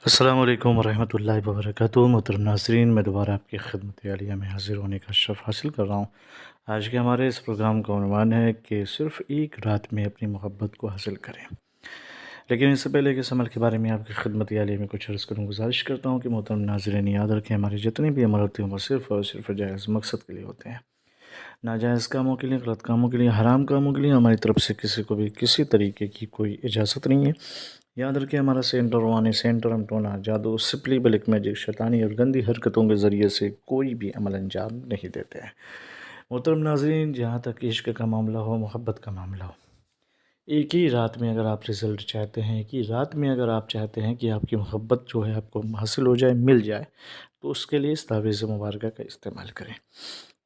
السلام علیکم ورحمۃ اللہ وبرکاتہ۔ محترم ناظرین، میں دوبارہ آپ کی خدمت عالیہ میں حاضر ہونے کا شرف حاصل کر رہا ہوں۔ آج کے ہمارے اس پروگرام کا عنوان ہے کہ صرف ایک رات میں اپنی محبت کو حاصل کریں۔ لیکن اس سے پہلے کہ اس عمل کے بارے میں آپ کی خدمت عالیہ میں کچھ عرض کروں، گزارش کرتا ہوں کہ محترم ناظرین یاد رکھیں، ہماری جتنی بھی عمل ہوتے ہیں وہ صرف اور صرف جائز مقصد کے لیے ہوتے ہیں۔ ناجائز کاموں کے لیے، غلط کاموں کے لیے، حرام کاموں کے لیے ہماری طرف سے کسی کو بھی کسی طریقے کی کوئی اجازت نہیں ہے۔ یاد رکھیں، ہمارا سینٹر روحانی سینٹر، ہم ٹونا جادو، سپلی بلک میجک، شیطانی اور گندی حرکتوں کے ذریعے سے کوئی بھی عمل انجام نہیں دیتے ہیں۔ محترم ناظرین، جہاں تک عشق کا معاملہ ہو، محبت کا معاملہ ہو، ایک ہی رات میں اگر آپ رزلٹ چاہتے ہیں، ایک ہی رات میں اگر آپ چاہتے ہیں کہ آپ کی محبت جو ہے آپ کو حاصل ہو جائے، مل جائے، تو اس کے لیے اس تعویذ مبارکہ کا استعمال کریں۔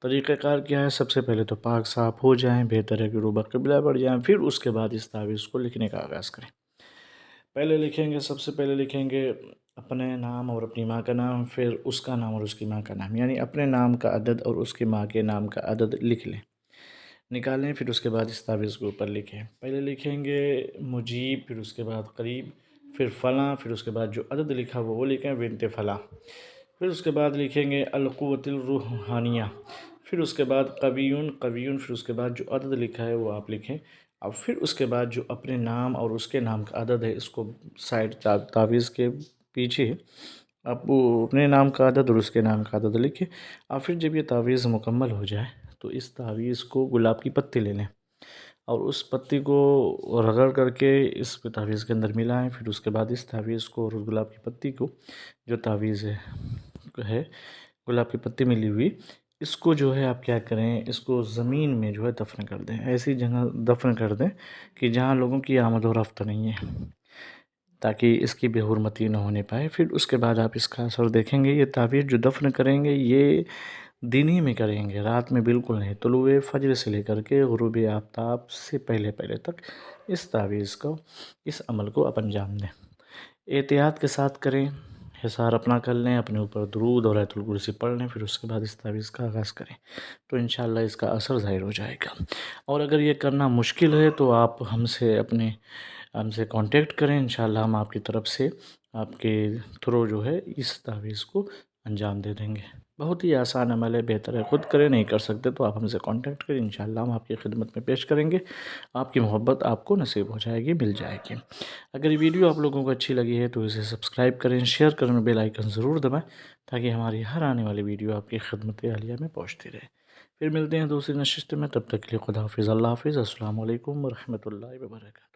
طریقہ کار کیا ہے؟ سب سے پہلے تو پاک صاف ہو جائیں، بہتر ہے کہ روبہ قبلہ بڑھ جائیں، پھر اس کے بعد اس تعویذ کو لکھنے کا آغاز کریں۔ پہلے لکھیں گے، سب سے پہلے لکھیں گے اپنے نام اور اپنی ماں کا نام، پھر اس کا نام اور اس کی ماں کا نام، یعنی اپنے نام کا عدد اور اس کی ماں کے نام کا عدد لکھ لیں، نکالیں، پھر اس کے بعد اس تعویذ کے اوپر لکھیں۔ پہلے لکھیں گے مجیب، پھر اس کے بعد قریب، پھر فلاں، پھر اس کے بعد جو عدد لکھا وہ لکھیں، بنت فلاں، پھر اس کے بعد لکھیں گے القوۃ الروحانیہ، پھر اس کے بعد قویٌ قویٌ، پھر اس کے بعد جو عدد لکھا ہے وہ آپ لکھیں۔ اب پھر اس کے بعد جو اپنے نام اور اس کے نام کا عدد ہے، اس کو سائڈ تعویذ کے پیچھے آپ وہ اپنے نام کا عدد اور اس کے نام کا عدد لکھیں۔ اور پھر جب یہ تعویذ مکمل ہو جائے تو اس تعویذ کو گلاب کی پتی لے لیں اور اس پتی کو رگڑ کر کے اس تعویذ کے اندر ملائیں، پھر اس کے بعد اس تعویذ کو اور اس گلاب کی پتی کو، جو تعویذ ہے گلاب کی پتی ملی ہوئی، اس کو جو ہے آپ کیا کریں، اس کو زمین میں جو ہے دفن کر دیں، ایسی جگہ دفن کر دیں کہ جہاں لوگوں کی آمد و رفت نہیں ہے، تاکہ اس کی بے حرمتی نہ ہونے پائے۔ پھر اس کے بعد آپ اس کا اثر دیکھیں گے۔ یہ تعویذ جو دفن کریں گے یہ دن ہی میں کریں گے، رات میں بالکل نہیں۔ طلوع فجر سے لے کر کے غروب آفتاب سے پہلے پہلے تک اس تعویذ کو، اس عمل کو آپ انجام دیں۔ احتیاط کے ساتھ کریں، حصار اپنا کر لیں، اپنے اوپر درود اور آیت الکرسی پڑھ لیں، پھر اس کے بعد اس تعویذ کا آغاز کریں، تو انشاءاللہ اس کا اثر ظاہر ہو جائے گا۔ اور اگر یہ کرنا مشکل ہے تو آپ ہم سے کانٹیکٹ کریں، انشاءاللہ ہم آپ کی طرف سے آپ کے تھرو جو ہے اس تعویذ کو انجام دے دیں گے۔ بہت ہی آسان عمل ہے، بہتر ہے خود کریں، نہیں کر سکتے تو آپ ہم سے کانٹیکٹ کریں، انشاءاللہ ہم آپ کی خدمت میں پیش کریں گے، آپ کی محبت آپ کو نصیب ہو جائے گی، مل جائے گی۔ اگر یہ ویڈیو آپ لوگوں کو اچھی لگی ہے تو اسے سبسکرائب کریں، شیئر کریں، بیل آئیکن ضرور دبائیں تاکہ ہماری ہر آنے والی ویڈیو آپ کی خدمت عالیہ میں پہنچتی رہے۔ پھر ملتے ہیں دوسری نشست میں، تب تک کے لیے خدا حافظ، اللہ حافظ، السلام علیکم ورحمۃ اللہ وبرکاتہ۔